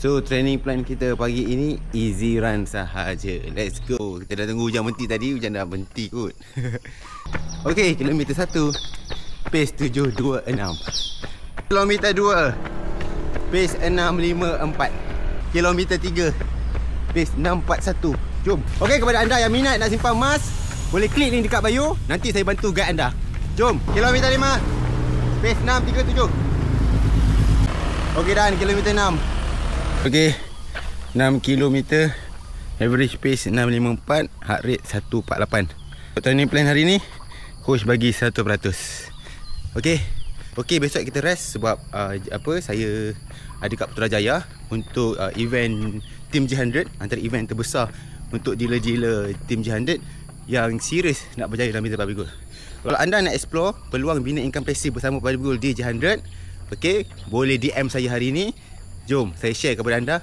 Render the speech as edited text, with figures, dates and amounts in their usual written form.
So training plan kita pagi ini easy run sahaja. Let's go. Kita dah tunggu hujan berhenti tadi, hujan dah berhenti kot. Okey, kilometer 1 pace 726. Kilometer 2 pace 654. Kilometer 3 pace 641. Jom. Okey, kepada anda yang minat nak simpan emas, boleh klik link dekat bio. Nanti saya bantu guide anda. Jom. Kilometer 5 pace 637. Okey, dan kilometer 6. Okey, 6 km, average pace 654, heart rate 148. Training plan hari ni coach bagi 100%. Okey, besok kita rest sebab saya ada kat Putrajaya untuk event Team G100, antara event terbesar untuk dealer-dealer Team G100 yang serius nak berjaya dalam bisnes Barbie Gold. Kalau anda nak explore peluang bina income passive bersama Barbie Gold di G100, okey, boleh DM saya hari ni. Jom saya share kepada anda